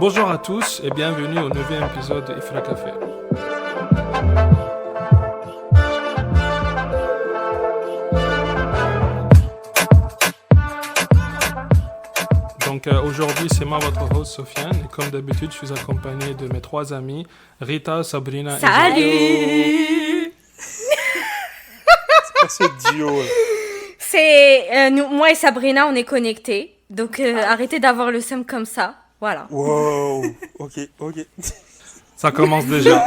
Bonjour à tous et bienvenue au 9e épisode de Ifra Café. Donc aujourd'hui c'est moi votre host Sofiane et comme d'habitude je suis accompagné de mes trois amis Rita, Sabrina et Salut. C'est duo. Moi et Sabrina, on est connectés. Donc arrêtez d'avoir le seum comme ça. Voilà. Wow. Ok. Ça commence déjà.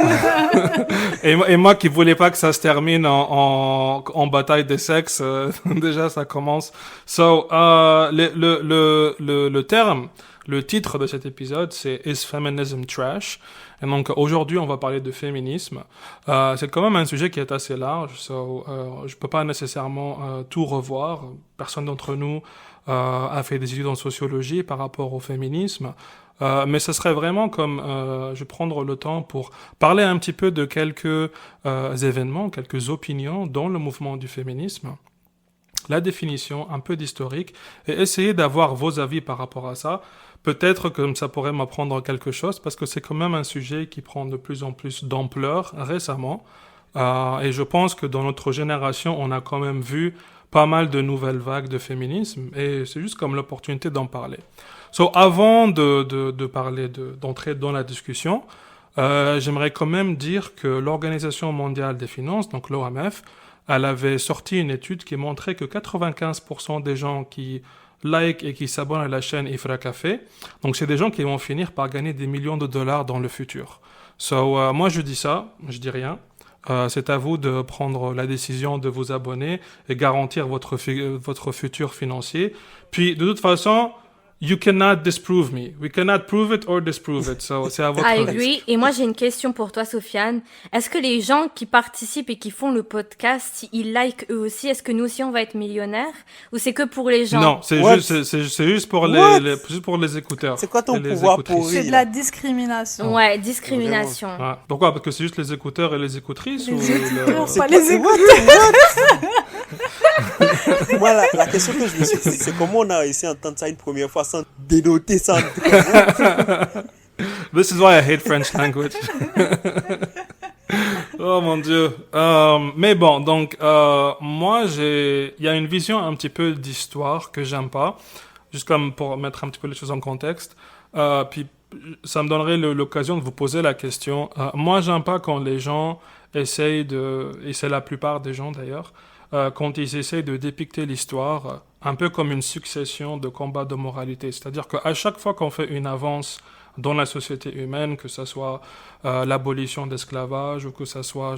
et moi qui voulais pas que ça se termine en bataille des sexes, déjà ça commence. Le terme, le titre de cet épisode, c'est Is Feminism Trash? Et donc aujourd'hui, on va parler de féminisme. C'est quand même un sujet qui est assez large. Je peux pas nécessairement tout revoir. Personne d'entre nous a fait des études en sociologie par rapport au féminisme. Mais ce serait vraiment comme je vais prendre le temps pour parler un petit peu de quelques événements, quelques opinions dans le mouvement du féminisme, la définition, un peu d'historique, et essayer d'avoir vos avis par rapport à ça. Peut-être que ça pourrait m'apprendre quelque chose, parce que c'est quand même un sujet qui prend de plus en plus d'ampleur récemment. Et je pense que dans notre génération, on a quand même vu pas mal de nouvelles vagues de féminisme, et c'est juste comme l'opportunité d'en parler. Avant d'entrer dans la discussion, j'aimerais quand même dire que l'Organisation mondiale des finances, donc l'OMF, elle avait sorti une étude qui montrait que 95% des gens qui like et qui s'abonnent à la chaîne Ifra Café, donc c'est des gens qui vont finir par gagner des millions de dollars dans le futur. Moi je dis ça, je dis rien. C'est à vous de prendre la décision de vous abonner et garantir votre futur financier. Puis de toute façon, you cannot disprove me. We cannot prove it or disprove it. C'est à votre I risque. agree. Et moi, j'ai une question pour toi, Sofiane. Est-ce que les gens qui participent et qui font le podcast, ils like eux aussi? Est-ce que nous aussi, on va être millionnaires? Ou c'est que pour les gens? Non, c'est What? juste pour What? juste pour les écouteurs. C'est quoi ton et les pouvoir écoutrices. pourri? C'est de la discrimination. Ouais, discrimination. Ouais. Pourquoi? Parce que c'est juste les écouteurs et les écoutrices ou Les écouteurs, C'est pas quoi- les c'est écouteurs. Moi, la question que je me suis posée, c'est comment on a réussi à entendre ça une première fois sans dénoter ça. This is why I hate French language. Oh mon Dieu. Mais bon, donc moi il y a une vision un petit peu d'histoire que j'aime pas, juste comme pour mettre un petit peu les choses en contexte. Puis ça me donnerait l'occasion de vous poser la question. Moi, j'aime pas quand les gens essayent et c'est la plupart des gens d'ailleurs, quand ils essayent de dépicter l'histoire un peu comme une succession de combats de moralité. C'est-à-dire qu'à chaque fois qu'on fait une avance dans la société humaine, que ce soit l'abolition d'esclavage ou que ce soit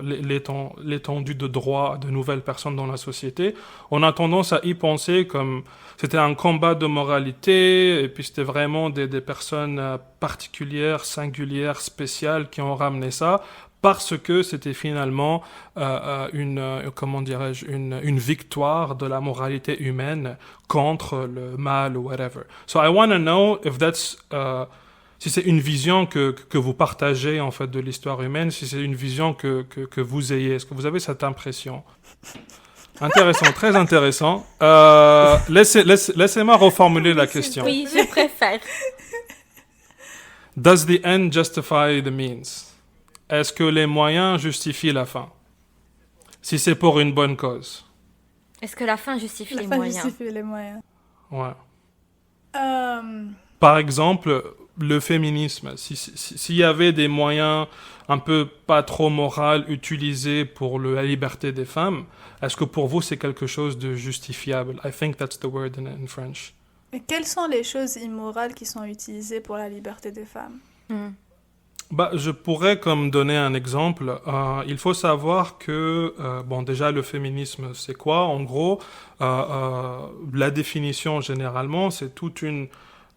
l'étendue de droits de nouvelles personnes dans la société, on a tendance à y penser comme c'était un combat de moralité et puis c'était vraiment des personnes particulières, singulières, spéciales qui ont ramené ça parce que c'était finalement une victoire de la moralité humaine contre le mal ou whatever. So I want to know if that's si c'est une vision que vous partagez en fait de l'histoire humaine, si c'est une vision que vous ayez. Est-ce que vous avez cette impression? Intéressant, très intéressant. Laissez-moi reformuler la question. Oui, je préfère. Does the end justify the means? Est-ce que les moyens justifient la fin? Si c'est pour une bonne cause. Est-ce que la fin justifie La les fin moyens? justifie les moyens. Ouais. Euh, Par exemple, le féminisme. S'il y avait des moyens un peu pas trop moraux utilisés pour la liberté des femmes, est-ce que pour vous c'est quelque chose de justifiable? I think that's the word in French. Mais quelles sont les choses immorales qui sont utilisées pour la liberté des femmes? Je pourrais comme donner un exemple. Il faut savoir que, déjà, le féminisme, c'est quoi? En gros, la définition, généralement, c'est tout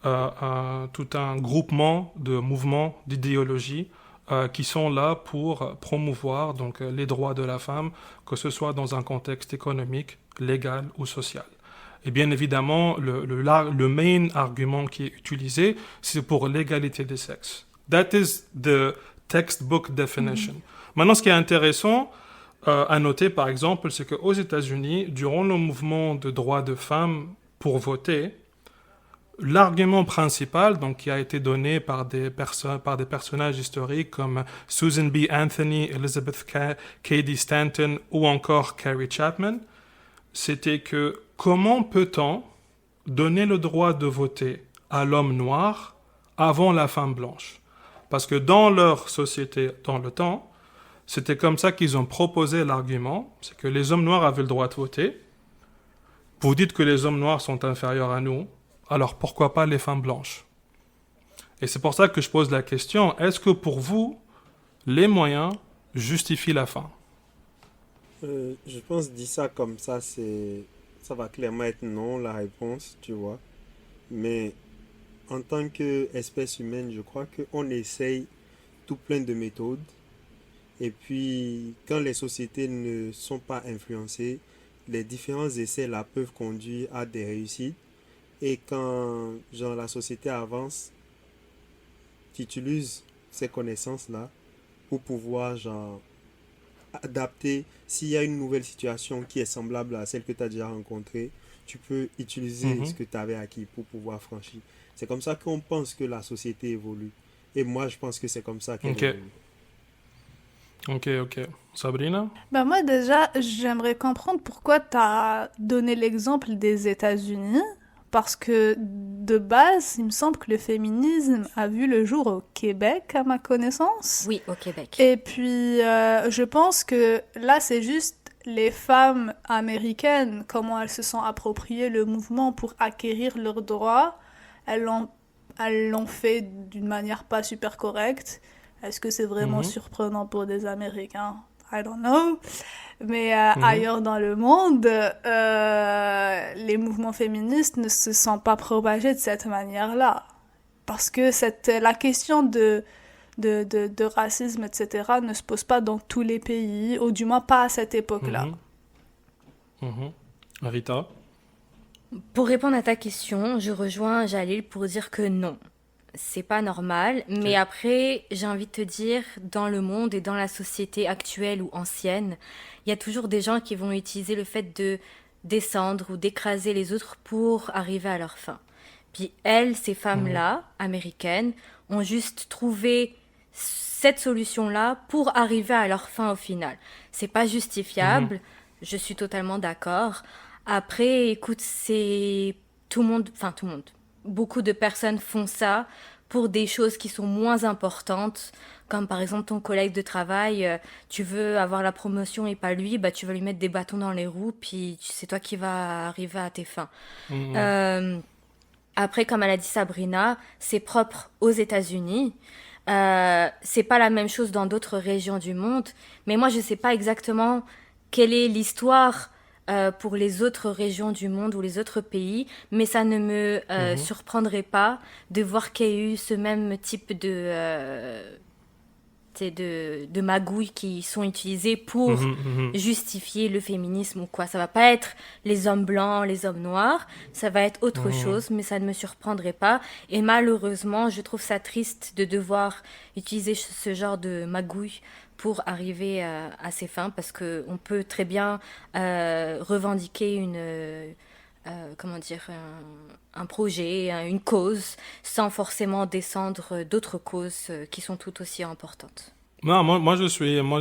un groupement de mouvements, d'idéologies qui sont là pour promouvoir donc, les droits de la femme, que ce soit dans un contexte économique, légal ou social. Et bien évidemment, le main argument qui est utilisé, c'est pour l'égalité des sexes. That is the textbook definition. Maintenant, ce qui est intéressant à noter, par exemple, c'est qu'aux États-Unis, durant le mouvement de droits de femmes pour voter, l'argument principal, donc, qui a été donné par des personnages historiques comme Susan B. Anthony, Elizabeth Cady Stanton ou encore Carrie Chapman, c'était que comment peut-on donner le droit de voter à l'homme noir avant la femme blanche? Parce que dans leur société, dans le temps, c'était comme ça qu'ils ont proposé l'argument, c'est que les hommes noirs avaient le droit de voter. Vous dites que les hommes noirs sont inférieurs à nous, alors pourquoi pas les femmes blanches? Et c'est pour ça que je pose la question, est-ce que pour vous, les moyens justifient la fin? Je pense dit ça comme ça, ça va clairement être non la réponse, tu vois. Mais en tant qu'espèce humaine, je crois qu'on essaye tout plein de méthodes. Et puis, quand les sociétés ne sont pas influencées, les différents essais là peuvent conduire à des réussites. Et quand genre, la société avance, tu utilises ces connaissances-là pour pouvoir genre, adapter. S'il y a une nouvelle situation qui est semblable à celle que tu as déjà rencontrée, tu peux utiliser ce que tu avais acquis pour pouvoir franchir. C'est comme ça qu'on pense que la société évolue. Et moi, je pense que c'est comme ça qu'elle évolue. Ok. Sabrina? Bah moi déjà, j'aimerais comprendre pourquoi tu as donné l'exemple des États-Unis. Parce que de base, il me semble que le féminisme a vu le jour au Québec, à ma connaissance. Oui, au Québec. Et puis, je pense que là, c'est juste les femmes américaines, comment elles se sont appropriées le mouvement pour acquérir leurs droits. Elles l'ont fait d'une manière pas super correcte. Est-ce que c'est vraiment surprenant pour des Américains? I don't know. Mais ailleurs dans le monde, les mouvements féministes ne se sont pas propagés de cette manière-là. Parce que la question de racisme, etc., ne se pose pas dans tous les pays, ou du moins pas à cette époque-là. Rita? Pour répondre à ta question, je rejoins Jalil pour dire que non. C'est pas normal, mais après, j'ai envie de te dire, dans le monde et dans la société actuelle ou ancienne, il y a toujours des gens qui vont utiliser le fait de descendre ou d'écraser les autres pour arriver à leur fin. Puis elles, ces femmes-là, américaines, ont juste trouvé cette solution-là pour arriver à leur fin au final. C'est pas justifiable, je suis totalement d'accord. Après, écoute, c'est tout le monde, beaucoup de personnes font ça pour des choses qui sont moins importantes, comme par exemple ton collègue de travail, tu veux avoir la promotion et pas lui, bah tu vas lui mettre des bâtons dans les roues, puis c'est toi qui vas arriver à tes fins. Après, comme elle a dit Sabrina, c'est propre aux États-Unis. C'est pas la même chose dans d'autres régions du monde, mais moi je sais pas exactement quelle est l'histoire pour les autres régions du monde ou les autres pays, mais ça ne me surprendrait pas de voir qu'il y a eu ce même type de magouilles qui sont utilisées pour justifier le féminisme ou quoi. Ça va pas être les hommes blancs, les hommes noirs, ça va être autre chose, mais ça ne me surprendrait pas. Et malheureusement, je trouve ça triste de devoir utiliser ce genre de magouilles pour arriver à ses fins, parce qu'on peut très bien revendiquer un projet, une cause, sans forcément descendre d'autres causes qui sont tout aussi importantes. Non, moi je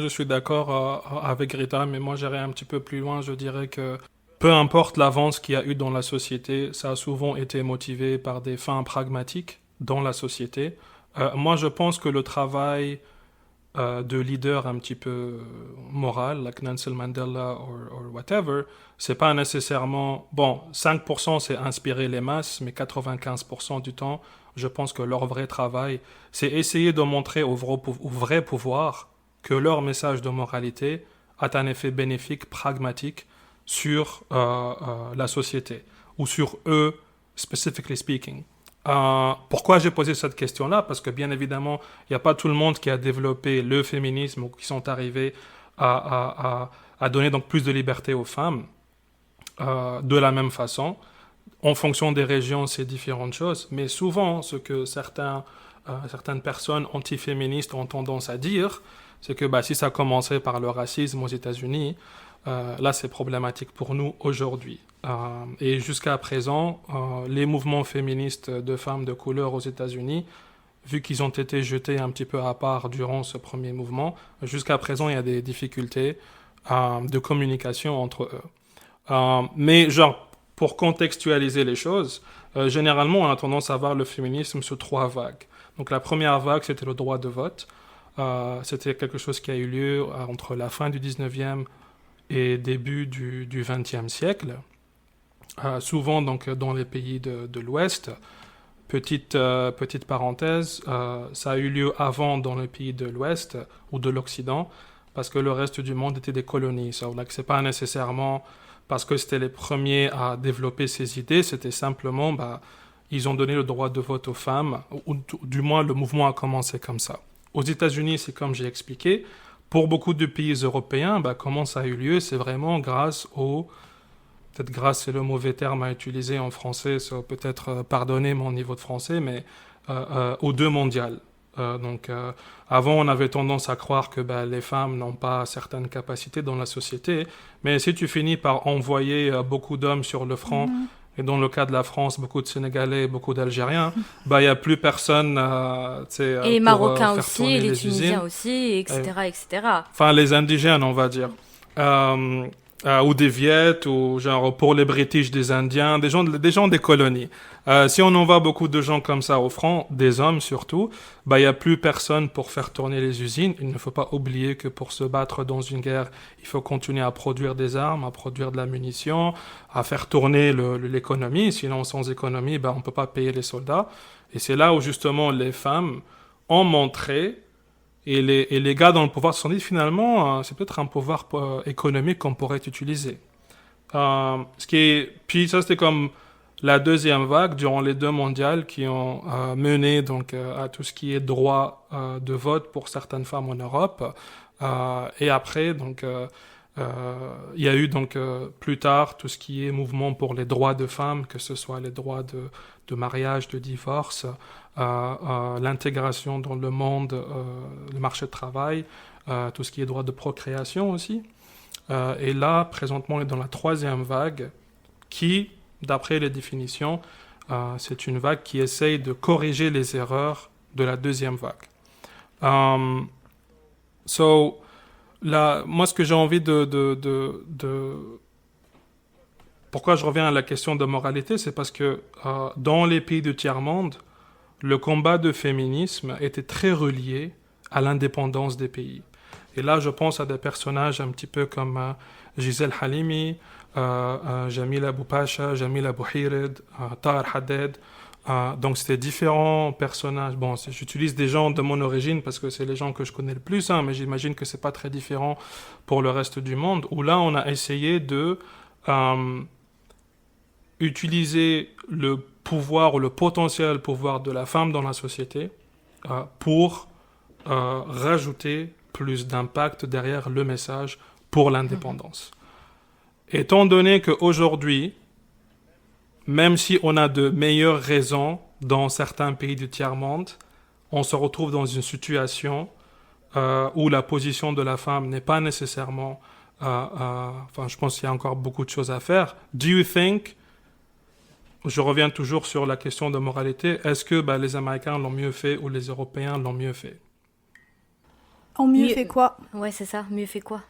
suis d'accord avec Rita, mais moi j'irais un petit peu plus loin. Je dirais que peu importe l'avance qu'il y a eu dans la société, ça a souvent été motivé par des fins pragmatiques dans la société. Moi je pense que le travail de leader un petit peu moral, like Nelson Mandela or whatever, c'est pas nécessairement... Bon, 5% c'est inspirer les masses, mais 95% du temps, je pense que leur vrai travail, c'est essayer de montrer au vrai pouvoir que leur message de moralité a un effet bénéfique, pragmatique sur la société, ou sur eux, specifically speaking. Pourquoi j'ai posé cette question-là? Parce que bien évidemment, il n'y a pas tout le monde qui a développé le féminisme ou qui sont arrivés à donner donc plus de liberté aux femmes de la même façon. En fonction des régions, c'est différentes choses. Mais souvent, ce que certaines personnes antiféministes ont tendance à dire, c'est que si ça commençait par le racisme aux États-Unis, là, c'est problématique pour nous aujourd'hui. Et jusqu'à présent, les mouvements féministes de femmes de couleur aux États-Unis, vu qu'ils ont été jetés un petit peu à part durant ce premier mouvement, jusqu'à présent, il y a des difficultés de communication entre eux. Mais genre, pour contextualiser les choses, généralement, on a tendance à voir le féminisme sous 3 vagues. Donc la première vague, c'était le droit de vote. C'était quelque chose qui a eu lieu entre la fin du 19e et début du 20e siècle. Souvent donc dans les pays de l'Ouest. Petite parenthèse, ça a eu lieu avant dans les pays de l'Ouest ou de l'Occident, parce que le reste du monde était des colonies. Donc c'est pas nécessairement parce que c'était les premiers à développer ces idées, c'était simplement, ils ont donné le droit de vote aux femmes, ou du moins le mouvement a commencé comme ça. Aux États-Unis, c'est comme j'ai expliqué. Pour beaucoup de pays européens, comment ça a eu lieu, c'est vraiment grâce au... Peut-être grâce, c'est le mauvais terme à utiliser en français, ça peut-être pardonner mon niveau de français, mais aux 2 mondiales. Avant, on avait tendance à croire que les femmes n'ont pas certaines capacités dans la société, mais si tu finis par envoyer beaucoup d'hommes sur le front, et dans le cas de la France, beaucoup de Sénégalais, beaucoup d'Algériens, il n'y a plus personne et les Marocains faire aussi, tourner et les les Tunisiens usines. aussi, etc., etc. Enfin, les indigènes, on va dire. Ou des Viettes, ou genre pour les British, des Indiens, des gens des colonies. Si on envoie beaucoup de gens comme ça au front, des hommes surtout, il n'y a plus personne pour faire tourner les usines. Il ne faut pas oublier que pour se battre dans une guerre, il faut continuer à produire des armes, à produire de la munition, à faire tourner l'économie. Sinon, sans économie, on ne peut pas payer les soldats. Et c'est là où justement les femmes ont montré. Et les gars dans le pouvoir se sont dit, finalement, c'est peut-être un pouvoir économique qu'on pourrait utiliser. Puis ça, c'était comme la deuxième vague durant les 2 mondiales qui ont mené donc, à tout ce qui est droit de vote pour certaines femmes en Europe. Et après, donc, il y a eu donc plus tard tout ce qui est mouvement pour les droits de femmes, que ce soit les droits de mariage, de divorce, l'intégration dans le monde, le marché de travail, tout ce qui est droit de procréation aussi. Et là, présentement, on est dans la 3e vague qui, d'après les définitions, c'est une vague qui essaye de corriger les erreurs de la 2e vague. Moi, ce que j'ai envie Pourquoi je reviens à la question de moralité, c'est parce que dans les pays du tiers-monde, le combat de féminisme était très relié à l'indépendance des pays. Et là, je pense à des personnages un petit peu comme Gisèle Halimi, Jamila Boupacha, Jamila Bouhired, Tahar Haddad. Donc, c'était différents personnages. Bon, j'utilise des gens de mon origine parce que c'est les gens que je connais le plus, mais j'imagine que c'est pas très différent pour le reste du monde, où là, on a essayé de utiliser le pouvoir ou le potentiel pouvoir de la femme dans la société pour rajouter plus d'impact derrière le message pour l'indépendance. Étant donné qu'aujourd'hui, même si on a de meilleures raisons dans certains pays du tiers-monde, on se retrouve dans une situation où la position de la femme n'est pas nécessairement... je pense qu'il y a encore beaucoup de choses à faire. Do you think... Je reviens toujours sur la question de moralité. Est-ce que les Américains l'ont mieux fait ou les Européens l'ont mieux fait? En mieux fait quoi? Ouais, c'est ça. Mieux fait quoi?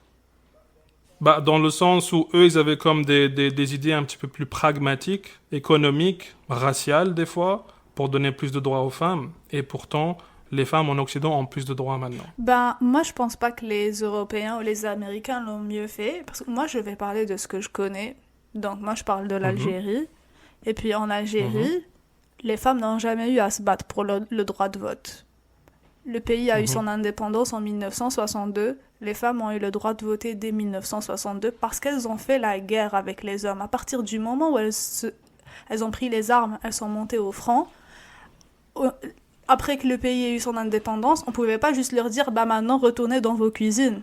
Dans le sens où eux, ils avaient comme des idées un petit peu plus pragmatiques, économiques, raciales des fois, pour donner plus de droits aux femmes. Et pourtant, les femmes en Occident ont plus de droits maintenant. Moi, je pense pas que les Européens ou les Américains l'ont mieux fait. Parce que moi, je vais parler de ce que je connais. Donc, moi, je parle de l'Algérie. Et puis, en Algérie, les femmes n'ont jamais eu à se battre pour le droit de vote. Le pays a eu son indépendance en 1962. Les femmes ont eu le droit de voter dès 1962 parce qu'elles ont fait la guerre avec les hommes. À partir du moment où elles ont pris les armes, elles sont montées au front. Après que le pays ait eu son indépendance, on ne pouvait pas juste leur dire « maintenant, retournez dans vos cuisines ».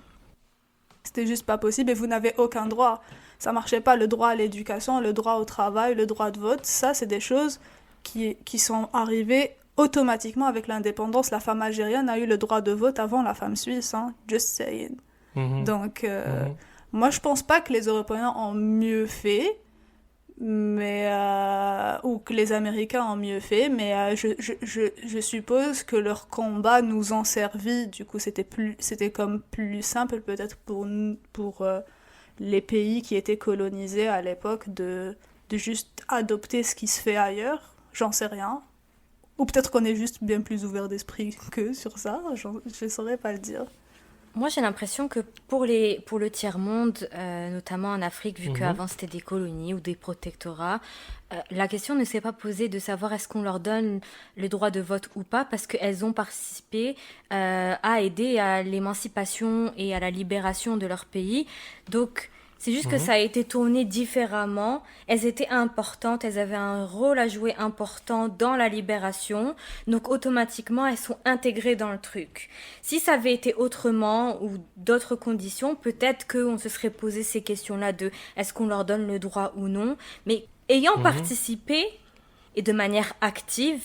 C'était juste pas possible et vous n'avez aucun droit. Ça marchait pas, le droit à l'éducation, le droit au travail, le droit de vote. Ça, c'est des choses qui sont arrivées automatiquement avec l'indépendance. La femme algérienne a eu le droit de vote avant la femme suisse, just saying. Donc, Moi, je pense pas que les Européens ont mieux fait, mais ou que les Américains ont mieux fait, mais je suppose que leur combat nous ont servi. Du coup, c'était comme plus simple peut-être pour les pays qui étaient colonisés à l'époque de juste adopter ce qui se fait ailleurs. J'en sais rien. Ou peut-être qu'on est juste bien plus ouvert d'esprit qu'eux sur ça. Je saurais pas le dire. Moi, j'ai l'impression que pour le tiers-monde, notamment en Afrique, vu qu'avant c'était des colonies ou des protectorats, la question ne s'est pas posée de savoir est-ce qu'on leur donne le droit de vote ou pas, parce qu'elles ont participé à aider à l'émancipation et à la libération de leur pays. Donc, c'est juste que ça a été tourné différemment. Elles étaient importantes, elles avaient un rôle à jouer important dans la libération. Donc automatiquement, elles sont intégrées dans le truc. Si ça avait été autrement ou d'autres conditions, peut-être qu'on se serait posé ces questions-là de est-ce qu'on leur donne le droit ou non. Mais ayant participé et de manière active,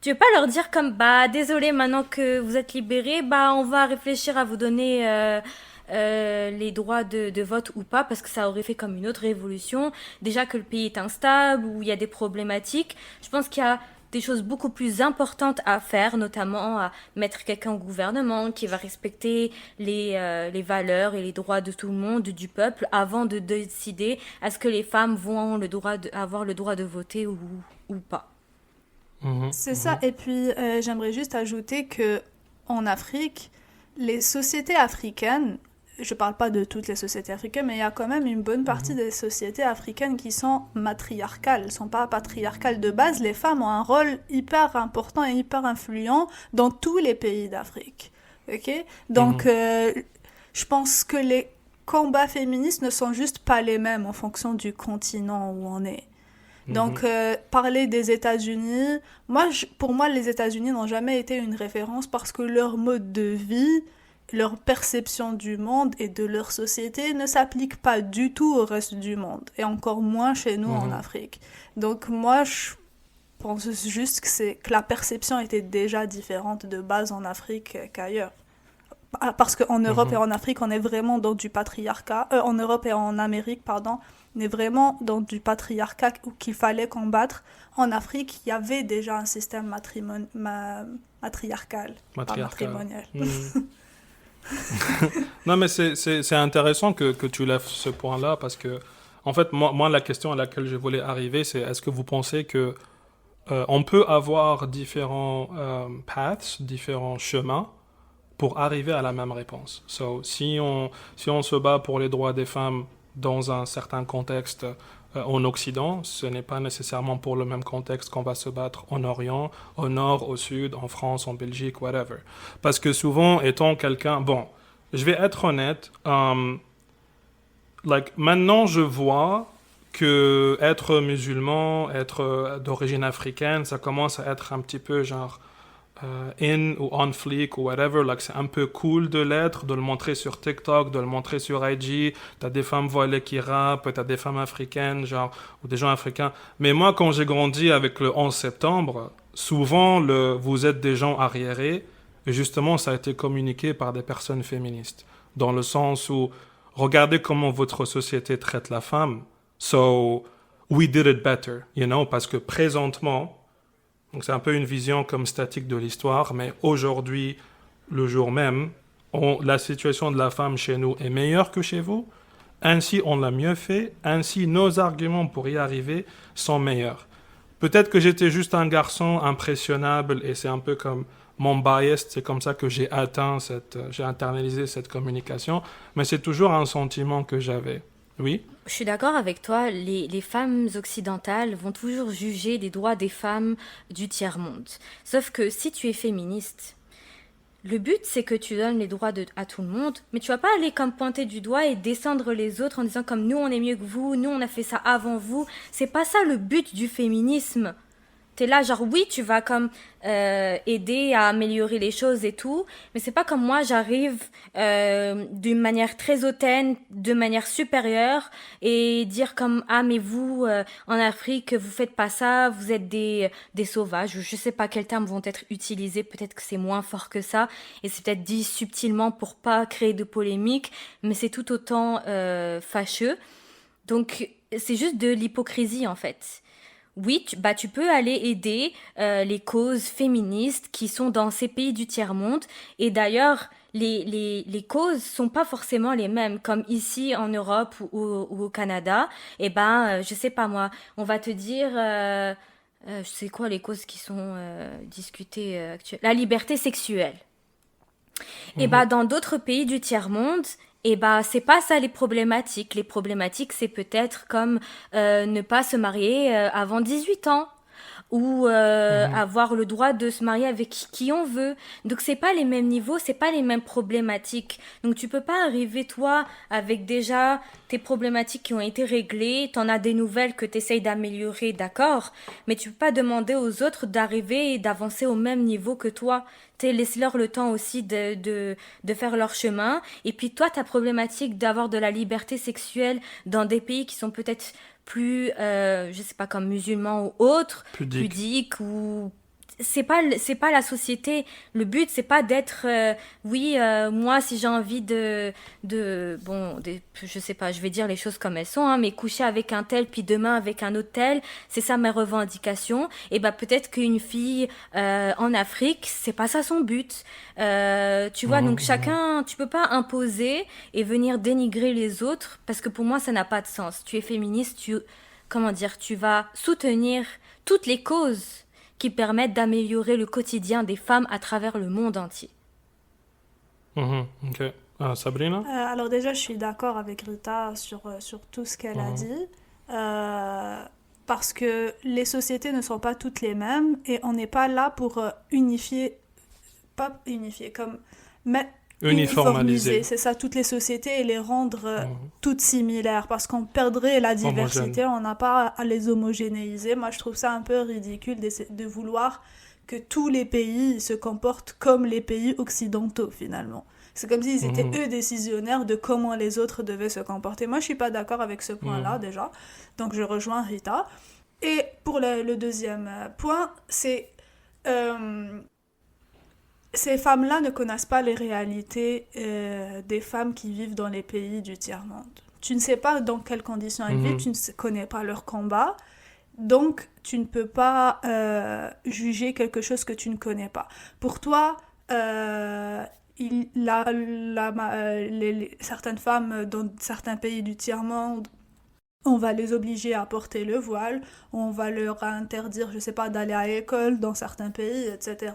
tu veux pas leur dire comme désolé, maintenant que vous êtes libérés, on va réfléchir à vous donner les droits de vote ou pas, parce que ça aurait fait comme une autre révolution. Déjà que le pays est instable, où il y a des problématiques. Je pense qu'il y a des choses beaucoup plus importantes à faire, notamment à mettre quelqu'un au gouvernement qui va respecter les valeurs et les droits de tout le monde, du peuple, avant de décider est-ce que les femmes vont avoir le droit de voter ou pas. C'est ça. Et puis, j'aimerais juste ajouter que en Afrique, les sociétés africaines, je parle pas de toutes les sociétés africaines, mais il y a quand même une bonne partie des sociétés africaines qui sont matriarcales, sont pas patriarcales de base. Les femmes ont un rôle hyper important et hyper influent dans tous les pays d'Afrique. Ok? Donc, je pense que les combats féministes ne sont juste pas les mêmes en fonction du continent où on est. Donc, parler des États-Unis, pour moi, les États-Unis n'ont jamais été une référence parce que leur mode de vie, leur perception du monde et de leur société ne s'applique pas du tout au reste du monde, et encore moins chez nous en Afrique. Donc, moi, je pense juste que la perception était déjà différente de base en Afrique qu'ailleurs. Parce qu'en Europe et en Afrique, on est vraiment dans du patriarcat. En Europe et en Amérique, pardon, on est vraiment dans du patriarcat qu'il fallait combattre. En Afrique, il y avait déjà un système matriarcal. Pas matrimonial. Non, mais c'est intéressant que tu lèves ce point-là, parce que, en fait, moi, la question à laquelle je voulais arriver, c'est est-ce que vous pensez que on peut avoir différents paths, différents chemins pour arriver à la même réponse. Si on se bat pour les droits des femmes dans un certain contexte en Occident, ce n'est pas nécessairement pour le même contexte qu'on va se battre en Orient, au Nord, au Sud, en France, en Belgique, whatever. Parce que souvent, étant quelqu'un... Bon, je vais être honnête, maintenant je vois que être musulman, être d'origine africaine, ça commence à être un petit peu genre... in ou on fleek ou whatever, c'est un peu cool de l'être, de le montrer sur TikTok, de le montrer sur IG. T'as des femmes voilées qui rappent, t'as des femmes africaines, ou des gens africains. Mais moi, quand j'ai grandi avec le 11 septembre, souvent, vous êtes des gens arriérés, et justement, ça a été communiqué par des personnes féministes. Dans le sens où, regardez comment votre société traite la femme. So, we did it better, parce que présentement, donc c'est un peu une vision comme statique de l'histoire, mais aujourd'hui, le jour même, la situation de la femme chez nous est meilleure que chez vous. Ainsi, on l'a mieux fait. Ainsi, nos arguments pour y arriver sont meilleurs. Peut-être que j'étais juste un garçon impressionnable et c'est un peu comme mon bias, c'est comme ça que j'ai internalisé cette communication, mais c'est toujours un sentiment que j'avais. Oui. Je suis d'accord avec toi, les femmes occidentales vont toujours juger les droits des femmes du tiers-monde. Sauf que si tu es féministe, le but c'est que tu donnes les droits à tout le monde, mais tu vas pas aller comme pointer du doigt et descendre les autres en disant comme nous on est mieux que vous, nous on a fait ça avant vous. C'est pas ça le but du féminisme. T'es là, genre, oui, tu vas comme aider à améliorer les choses et tout, mais c'est pas comme moi, j'arrive d'une manière très hautaine, de manière supérieure, et dire comme, ah, mais vous, en Afrique, vous faites pas ça, vous êtes des sauvages, ou je sais pas quels termes vont être utilisés, peut-être que c'est moins fort que ça, et c'est peut-être dit subtilement pour pas créer de polémique, mais c'est tout autant fâcheux. Donc, c'est juste de l'hypocrisie, en fait. Oui, tu peux aller aider les causes féministes qui sont dans ces pays du tiers-monde. Et d'ailleurs, les causes sont pas forcément les mêmes. Comme ici en Europe ou au Canada, je sais pas moi, on va te dire, c'est quoi les causes qui sont discutées actuellement? La liberté sexuelle. Et dans d'autres pays du tiers-monde, c'est pas ça les problématiques. Les problématiques, c'est peut-être comme ne pas se marier avant 18 ans ou avoir le droit de se marier avec qui on veut. Donc c'est pas les mêmes niveaux, c'est pas les mêmes problématiques. Donc tu peux pas arriver toi avec déjà tes problématiques qui ont été réglées, t'en as des nouvelles que t'essayes d'améliorer, d'accord, mais tu peux pas demander aux autres d'arriver et d'avancer au même niveau que toi. Laisse-leur le temps aussi de faire leur chemin. Et puis toi, ta problématique d'avoir de la liberté sexuelle dans des pays qui sont peut-être plus, je sais pas, comme musulmans ou autres, pudiques ou... C'est pas la société. Le but, c'est pas d'être, moi, si j'ai envie je sais pas, je vais dire les choses comme elles sont, hein, mais coucher avec un tel, puis demain avec un autre tel, c'est ça mes revendications. Et peut-être qu'une fille en Afrique, c'est pas ça son but. Tu vois, donc chacun, tu peux pas imposer et venir dénigrer les autres, parce que pour moi, ça n'a pas de sens. Tu es féministe, tu vas soutenir toutes les causes qui permettent d'améliorer le quotidien des femmes à travers le monde entier. Ok. Sabrina? Alors déjà, je suis d'accord avec Rita sur tout ce qu'elle a dit. Parce que les sociétés ne sont pas toutes les mêmes et on n'est pas là pour uniformiser, c'est ça, toutes les sociétés et les rendre toutes similaires parce qu'on perdrait la diversité, on n'a pas à les homogénéiser. Moi, je trouve ça un peu ridicule de vouloir que tous les pays se comportent comme les pays occidentaux, finalement. C'est comme s'ils étaient eux décisionnaires de comment les autres devaient se comporter. Moi, je suis pas d'accord avec ce point-là, déjà. Donc, je rejoins Rita. Et pour le deuxième point, c'est... ces femmes-là ne connaissent pas les réalités des femmes qui vivent dans les pays du tiers-monde. Tu ne sais pas dans quelles conditions elles vivent, tu ne connais pas leur combat, donc tu ne peux pas juger quelque chose que tu ne connais pas. Pour toi, certaines femmes dans certains pays du tiers-monde, on va les obliger à porter le voile, on va leur interdire, je ne sais pas, d'aller à l'école dans certains pays, etc.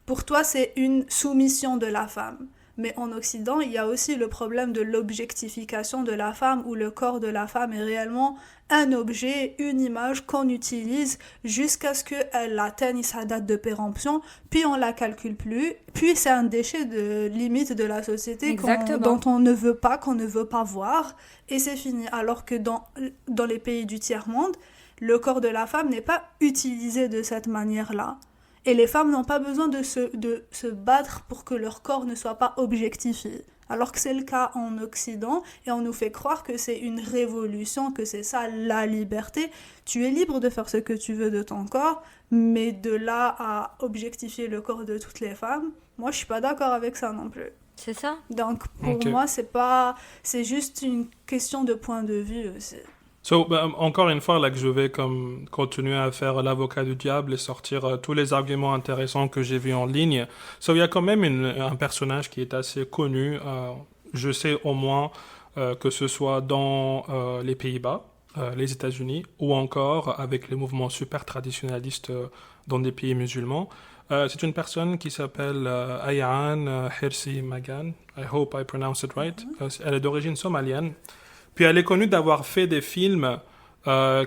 Pour toi, c'est une soumission de la femme. Mais en Occident, il y a aussi le problème de l'objectification de la femme, où le corps de la femme est réellement un objet, une image qu'on utilise jusqu'à ce qu'elle atteigne sa date de péremption, puis on la calcule plus, puis c'est un déchet de limite de la société dont on ne veut pas, qu'on ne veut pas voir, et c'est fini. Alors que dans les pays du tiers-monde, le corps de la femme n'est pas utilisé de cette manière-là. Et les femmes n'ont pas besoin de se battre pour que leur corps ne soit pas objectifié. Alors que c'est le cas en Occident, et on nous fait croire que c'est une révolution, que c'est ça la liberté. Tu es libre de faire ce que tu veux de ton corps, mais de là à objectifier le corps de toutes les femmes, moi je suis pas d'accord avec ça non plus. C'est ça. Donc pour moi, c'est juste une question de point de vue aussi. Encore une fois, là, que je vais continuer à faire l'avocat du diable et sortir tous les arguments intéressants que j'ai vus en ligne. Il y a quand même un personnage qui est assez connu. Je sais au moins que ce soit dans les Pays-Bas, les États-Unis, ou encore avec les mouvements super traditionnalistes dans des pays musulmans. C'est une personne qui s'appelle Ayaan Hirsi Magan. I hope I pronounce it right. Elle est d'origine somalienne. Puis elle est connue d'avoir fait des films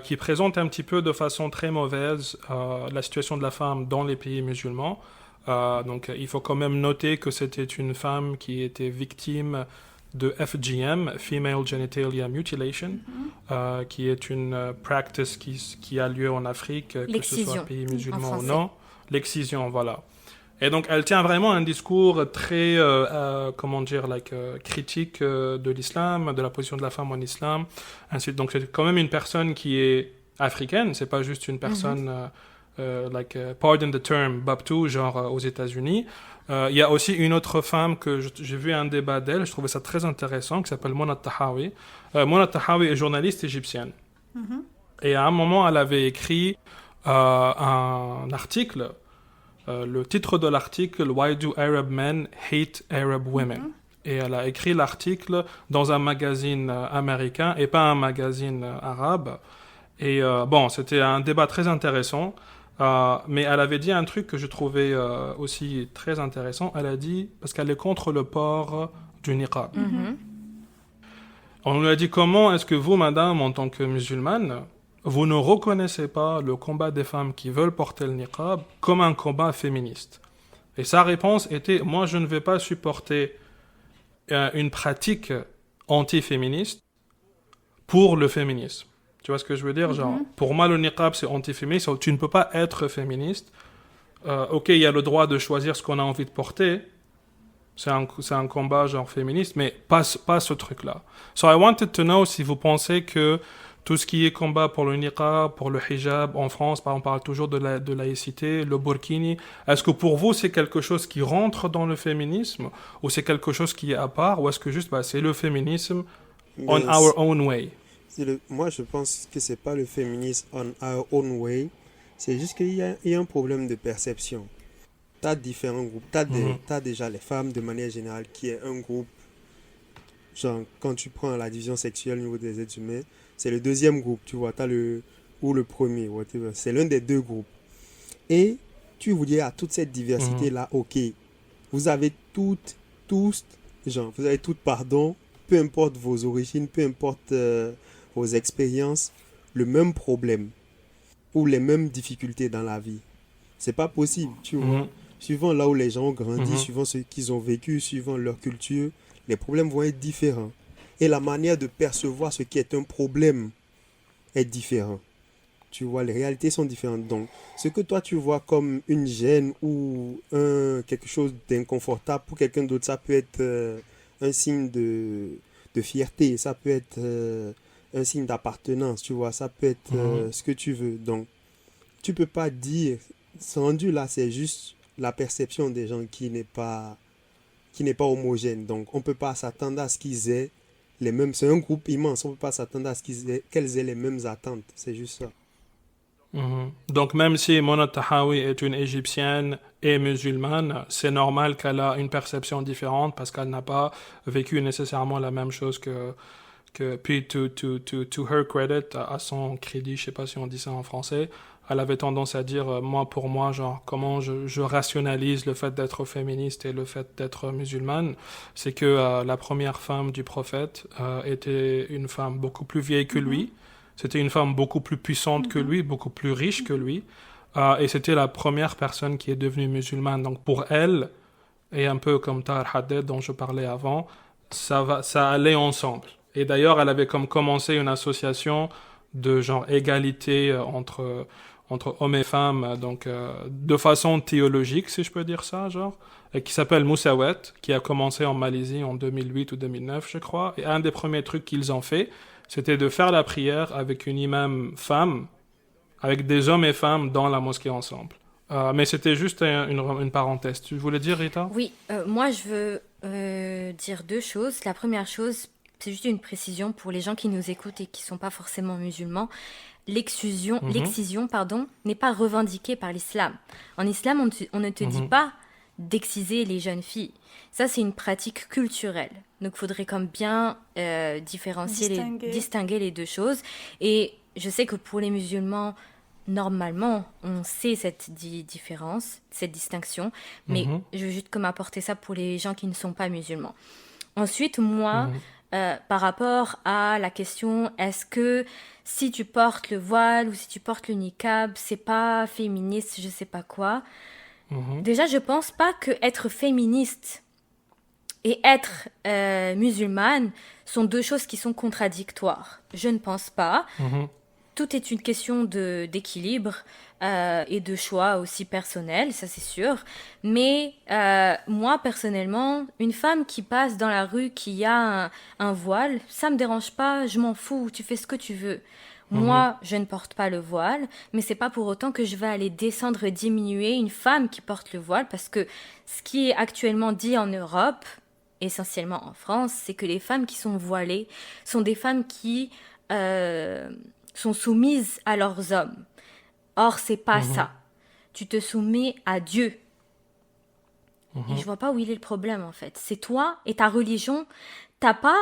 qui présentent un petit peu de façon très mauvaise la situation de la femme dans les pays musulmans. Donc il faut quand même noter que c'était une femme qui était victime de FGM, Female Genitalia Mutilation, qui est une practice qui a lieu en Afrique, que ce soit pays musulman ou non. L'excision, voilà. Et donc, elle tient vraiment un discours très, critique de l'islam, de la position de la femme en islam. Ainsi, donc, c'est quand même une personne qui est africaine, c'est pas juste une personne, pardon the term, Babtou, genre aux États-Unis. Il y a aussi une autre femme que j'ai vu un débat d'elle, je trouvais ça très intéressant, qui s'appelle Mona Tahawi. Mona Tahawi est journaliste égyptienne. Et à un moment, elle avait écrit un article. Le titre de l'article, Why do Arab men hate Arab women? Et elle a écrit l'article dans un magazine américain et pas un magazine arabe. Et c'était un débat très intéressant. Mais elle avait dit un truc que je trouvais aussi très intéressant. Elle a dit, parce qu'elle est contre le port du niqab. On lui a dit, comment est-ce que vous, madame, en tant que musulmane, vous ne reconnaissez pas le combat des femmes qui veulent porter le niqab comme un combat féministe? Et sa réponse était, moi je ne vais pas supporter une pratique anti-féministe pour le féminisme. Tu vois ce que je veux dire? Genre, pour moi le niqab c'est anti-féministe, tu ne peux pas être féministe. Ok, il y a le droit de choisir ce qu'on a envie de porter, c'est un combat genre féministe, mais pas ce truc-là. So I wanted to know si vous pensez que tout ce qui est combat pour le niqab, pour le hijab, en France, on parle toujours de laïcité, le burkini. Est-ce que pour vous, c'est quelque chose qui rentre dans le féminisme, ou c'est quelque chose qui est à part, ou est-ce que juste, c'est le féminisme on our own way? Moi, je pense que c'est pas le féminisme on our own way. C'est juste qu'il y a un problème de perception. Tu as différents groupes. Tu as déjà les femmes, de manière générale, qui est un groupe. Genre, quand tu prends la division sexuelle au niveau des êtres humains, c'est le deuxième groupe, tu vois, ou le premier, whatever. C'est l'un des deux groupes. Et tu vous dis à toute cette diversité-là, ok, vous avez toutes, pardon, peu importe vos origines, peu importe vos expériences, le même problème ou les mêmes difficultés dans la vie. C'est pas possible, tu vois. Suivant là où les gens ont grandi, suivant ce qu'ils ont vécu, suivant leur culture, les problèmes vont être différents. Et la manière de percevoir ce qui est un problème est différente. Tu vois, les réalités sont différentes. Donc, ce que toi, tu vois comme une gêne ou quelque chose d'inconfortable, pour quelqu'un d'autre, ça peut être un signe de fierté. Ça peut être un signe d'appartenance, tu vois. Ça peut être ce que tu veux. Donc, tu peux pas dire... Ce rendu là, c'est juste la perception des gens qui n'est pas homogène. Donc, on peut pas s'attendre à ce qu'ils aient les mêmes, c'est un groupe immense, on ne peut pas s'attendre à ce qu'elles aient les mêmes attentes, c'est juste ça. Donc même si Mona Tahawi est une Égyptienne et musulmane, c'est normal qu'elle a une perception différente parce qu'elle n'a pas vécu nécessairement la même chose que puis to her credit, à son crédit, je sais pas si on dit ça en français, elle avait tendance à dire, pour moi, genre, comment je rationalise le fait d'être féministe et le fait d'être musulmane, c'est que la première femme du prophète était une femme beaucoup plus vieille que lui, c'était une femme beaucoup plus puissante que lui, beaucoup plus riche que lui, et c'était la première personne qui est devenue musulmane. Donc pour elle, et un peu comme Tahar Haddad dont je parlais avant, ça allait ensemble. Et d'ailleurs, elle avait comme commencé une association de genre égalité entre hommes et femmes, donc de façon théologique, si je peux dire ça, genre, et qui s'appelle Moussawet, qui a commencé en Malaisie en 2008 ou 2009, je crois. Et un des premiers trucs qu'ils ont fait, c'était de faire la prière avec une imam femme, avec des hommes et femmes dans la mosquée ensemble. Mais c'était juste une parenthèse. Tu voulais dire, Rita? Oui, moi je veux dire deux choses. La première chose, c'est juste une précision pour les gens qui nous écoutent et qui ne sont pas forcément musulmans. L'excision, n'est pas revendiquée par l'islam. En islam, on ne te dit pas d'exciser les jeunes filles. Ça, c'est une pratique culturelle. Donc, il faudrait comme bien distinguer les deux choses. Et je sais que pour les musulmans, normalement, on sait cette différence, cette distinction. Mais je veux juste comme apporter ça pour les gens qui ne sont pas musulmans. Ensuite, moi... par rapport à la question, est-ce que si tu portes le voile ou si tu portes le niqab, c'est pas féministe, je sais pas quoi. Déjà, je pense pas que être féministe, et être musulmane sont deux choses qui sont contradictoires. Je ne pense pas. Tout est une question d'équilibre et de choix aussi personnel, ça c'est sûr. Mais moi, personnellement, une femme qui passe dans la rue, qui a un voile, ça me dérange pas, je m'en fous, tu fais ce que tu veux. Moi, je ne porte pas le voile, mais c'est pas pour autant que je vais aller descendre, diminuer une femme qui porte le voile, parce que ce qui est actuellement dit en Europe, essentiellement en France, c'est que les femmes qui sont voilées sont des femmes qui sont soumises à leurs hommes. Or, c'est pas ça. Tu te soumets à Dieu. Et je vois pas où il est le problème, en fait. C'est toi et ta religion. T'as pas...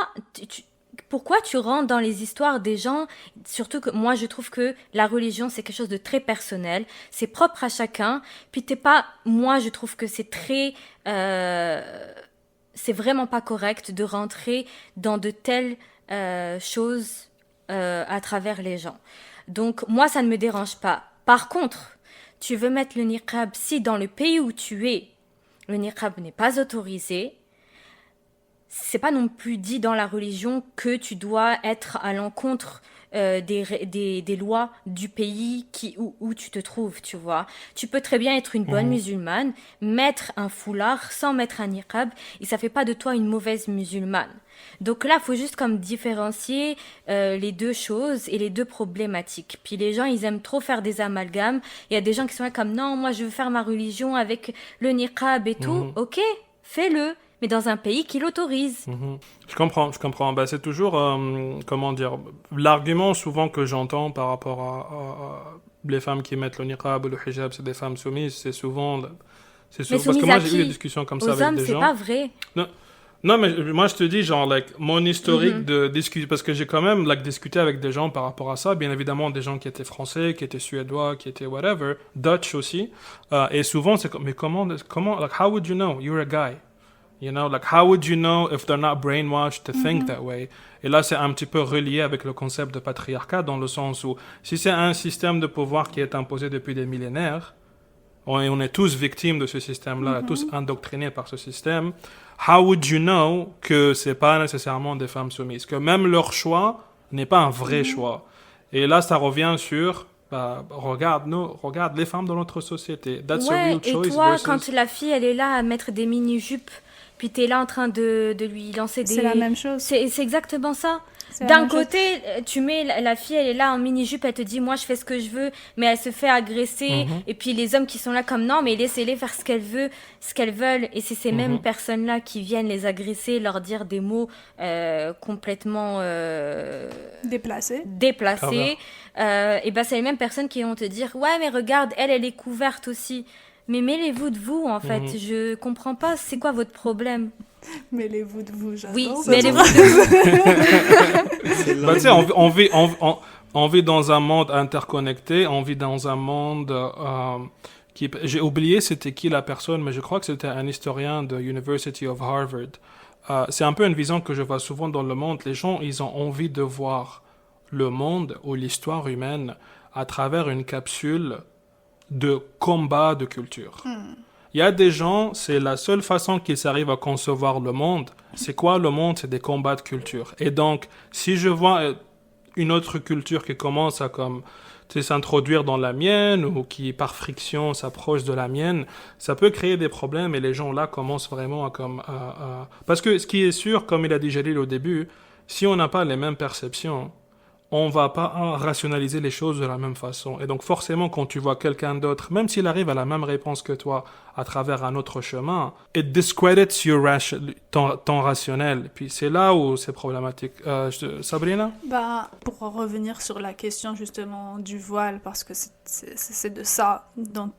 Pourquoi tu rentres dans les histoires des gens? Surtout que moi, je trouve que la religion, c'est quelque chose de très personnel. C'est propre à chacun. Puis t'es pas... Moi, je trouve que c'est très... c'est vraiment pas correct de rentrer dans de telles choses à travers les gens. Donc, moi, ça ne me dérange pas. Par contre, tu veux mettre le niqab, si dans le pays où tu es, le niqab n'est pas autorisé, c'est pas non plus dit dans la religion que tu dois être à l'encontre des lois du pays où tu te trouves, tu vois. Tu peux très bien être une bonne musulmane, mettre un foulard sans mettre un niqab, et ça fait pas de toi une mauvaise musulmane. Donc là, il faut juste comme différencier les deux choses et les deux problématiques. Puis les gens, ils aiment trop faire des amalgames. Il y a des gens qui sont là comme, non, moi je veux faire ma religion avec le niqab et tout. Ok, fais-le, mais dans un pays qui l'autorise. Je comprends. Ben, c'est toujours, comment dire, l'argument souvent que j'entends par rapport à les femmes qui mettent le niqab ou le hijab, c'est des femmes soumises, c'est souvent... parce que moi, j'ai eu des discussions comme ça avec hommes, des gens. c'est pas vrai. Non, mais moi, je te dis, genre, mon historique de discussion, parce que j'ai quand même, discuté avec des gens par rapport à ça, bien évidemment, des gens qui étaient français, qui étaient suédois, qui étaient whatever, Dutch aussi, et souvent, c'est comme, mais comment, how would you know? You're a guy. You know, how would you know if they're not brainwashed to think that way? Et là, c'est un petit peu relié avec le concept de patriarcat, dans le sens où, si c'est un système de pouvoir qui est imposé depuis des millénaires, et on est tous victimes de ce système-là, tous indoctrinés par ce système, how would you know que c'est pas nécessairement des femmes soumises, que même leur choix n'est pas un vrai choix. Et là, ça revient sur, regarde les femmes dans notre société. That's a real choice. Et toi, quand la fille, elle est là à mettre des mini-jupes, puis t'es là en train de lui lancer des... C'est la même chose. C'est exactement ça. D'un côté, tu mets la fille, elle est là en mini-jupe, elle te dit, moi, je fais ce que je veux, mais elle se fait agresser. Et puis les hommes qui sont là comme, non, mais laissez-les faire ce qu'elles veulent. Et c'est ces mêmes personnes-là qui viennent les agresser, leur dire des mots complètement... déplacés. Et ben, c'est les mêmes personnes qui vont te dire, ouais, mais regarde, elle est couverte aussi. Mais mêlez-vous de vous, en fait. Je comprends pas, c'est quoi votre problème? Mêlez-vous de vous, j'adore. Oui, mêlez-vous de vous. Tu sais, on vit dans un monde interconnecté, on vit dans un monde qui... J'ai oublié c'était qui la personne, mais je crois que c'était un historien de University of Harvard. C'est un peu une vision que je vois souvent dans le monde. Les gens, ils ont envie de voir le monde ou l'histoire humaine à travers une capsule de combat de culture. Il y a des gens, c'est la seule façon qu'ils arrivent à concevoir le monde. C'est quoi le monde? C'est des combats de culture. Et donc, si je vois une autre culture qui commence à s'introduire dans la mienne ou qui, par friction, s'approche de la mienne, ça peut créer des problèmes et les gens là commencent vraiment à... Parce que ce qui est sûr, comme il a dit Jalil au début, si on n'a pas les mêmes perceptions, on va pas rationaliser les choses de la même façon. Et donc forcément, quand tu vois quelqu'un d'autre, même s'il arrive à la même réponse que toi à travers un autre chemin, it discredits ton rationnel. Puis c'est là où c'est problématique. Sabrina? Pour revenir sur la question justement du voile, parce que c'est de ça dont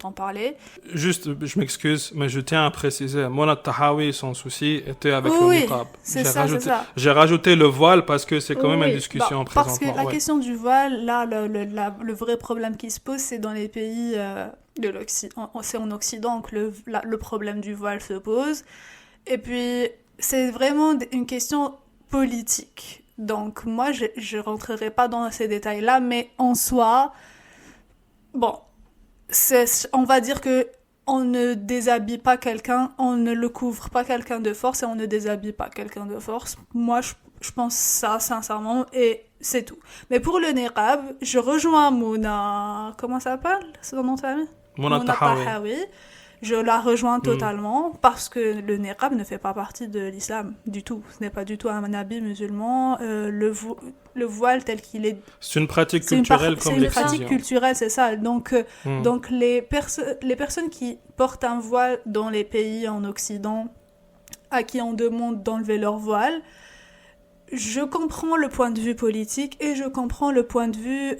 on parlait. Juste, je m'excuse, mais je tiens à préciser, Mona Tahawi, son souci était avec le niqab. C'est ça. J'ai rajouté le voile parce que c'est quand même une discussion présentement. Parce que la question du voile, là, le vrai problème qui se pose, c'est dans les pays de l'Occident. C'est en Occident que le problème du voile se pose. Et puis, c'est vraiment une question politique. Donc, moi, je rentrerai pas dans ces détails-là, mais en soi, bon, on va dire que on ne déshabille pas quelqu'un, on ne le couvre pas quelqu'un de force et on ne déshabille pas quelqu'un de force. Moi, je pense ça, sincèrement, et c'est tout. Mais pour le niqab, je rejoins Mouna... Comment ça s'appelle, son nom de famille? Mouna Tahawi. Tahawi. Je la rejoins totalement parce que le niqab ne fait pas partie de l'islam du tout. Ce n'est pas du tout un habit musulman. Le voile tel qu'il est... C'est une pratique culturelle comme c'est une l'excision. pratique culturelle, c'est ça. Donc les personnes qui portent un voile dans les pays en Occident, à qui on demande d'enlever leur voile, je comprends le point de vue politique et je comprends le point de vue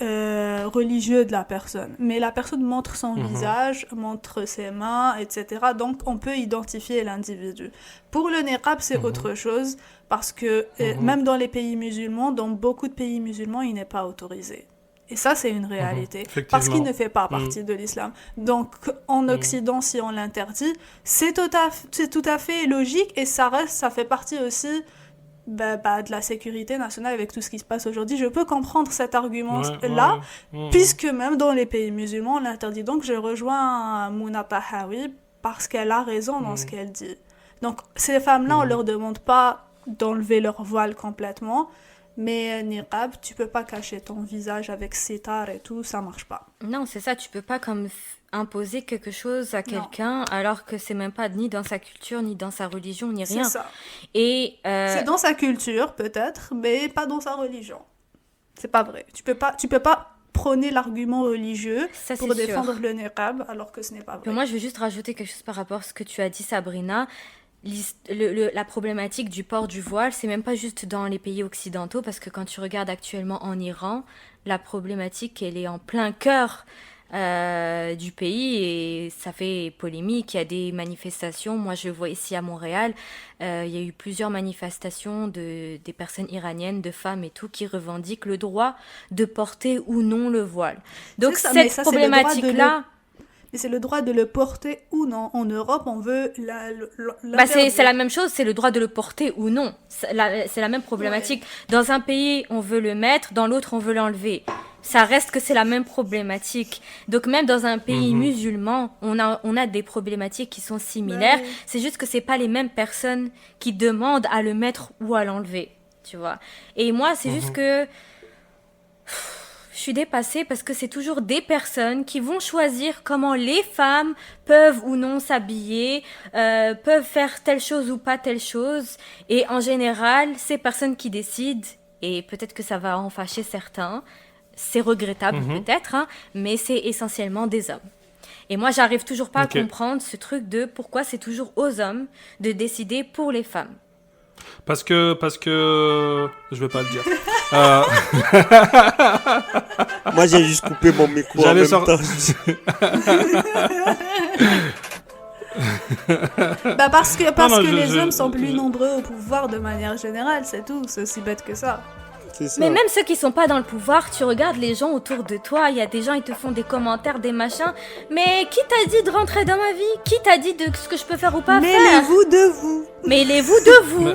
religieux de la personne. Mais la personne montre son visage, montre ses mains, etc. Donc, on peut identifier l'individu. Pour le niqab, c'est autre chose parce que même dans les pays musulmans, dans beaucoup de pays musulmans, il n'est pas autorisé. Et ça, c'est une réalité. Parce qu'il ne fait pas partie de l'islam. Donc, en Occident, si on l'interdit, c'est tout à fait logique et ça fait partie aussi... de la sécurité nationale avec tout ce qui se passe aujourd'hui. Je peux comprendre cet argument-là, puisque même dans les pays musulmans, on l'interdit. Donc, je rejoins Mouna Tahawi parce qu'elle a raison dans ce qu'elle dit. Donc, ces femmes-là, on leur demande pas d'enlever leur voile complètement, mais niqab, tu peux pas cacher ton visage avec sitar et tout, ça marche pas. Non, c'est ça, tu peux pas comme imposer quelque chose à quelqu'un alors que c'est même pas ni dans sa culture, ni dans sa religion, ni rien. C'est ça. Et c'est dans sa culture, peut-être, mais pas dans sa religion. C'est pas vrai. Tu peux pas prôner l'argument religieux ça, pour c'est défendre sûr. le niqab alors que ce n'est pas vrai. Puis moi, je veux juste rajouter quelque chose par rapport à ce que tu as dit, Sabrina. La problématique du port du voile, c'est même pas juste dans les pays occidentaux, parce que quand tu regardes actuellement en Iran, la problématique, elle est en plein cœur du pays et ça fait polémique. Il y a des manifestations. Moi, je vois ici à Montréal, il y a eu plusieurs manifestations des personnes iraniennes, de femmes et tout, qui revendiquent le droit de porter ou non le voile. Donc cette problématique-là... Mais c'est le droit de le porter ou non. En Europe, on veut l'interdire. C'est la même chose, c'est le droit de le porter ou non. C'est la même problématique. Ouais. Dans un pays, on veut le mettre, dans l'autre, on veut l'enlever. Ça reste que c'est la même problématique. Donc même dans un pays musulman, on a des problématiques qui sont similaires. Ouais. C'est juste que c'est pas les mêmes personnes qui demandent à le mettre ou à l'enlever, tu vois. Et moi, c'est juste que... Je suis dépassée parce que c'est toujours des personnes qui vont choisir comment les femmes peuvent ou non s'habiller, peuvent faire telle chose ou pas telle chose. Et en général, ces personnes qui décident, et peut-être que ça va en fâcher certains, c'est regrettable peut-être, hein, mais c'est essentiellement des hommes. Et moi, j'arrive toujours pas à comprendre ce truc de pourquoi c'est toujours aux hommes de décider pour les femmes. Parce que, je vais pas le dire. Moi, j'ai juste coupé mon micro en même temps. Parce que les hommes sont plus nombreux au pouvoir de manière générale, c'est tout. C'est aussi bête que ça. Mais même ceux qui sont pas dans le pouvoir, tu regardes les gens autour de toi, il y a des gens, ils te font des commentaires, des machins. Mais qui t'a dit de rentrer dans ma vie? Qui t'a dit de ce que je peux faire ou pas faire? Mêlez-vous de vous. Mêlez-vous de vous.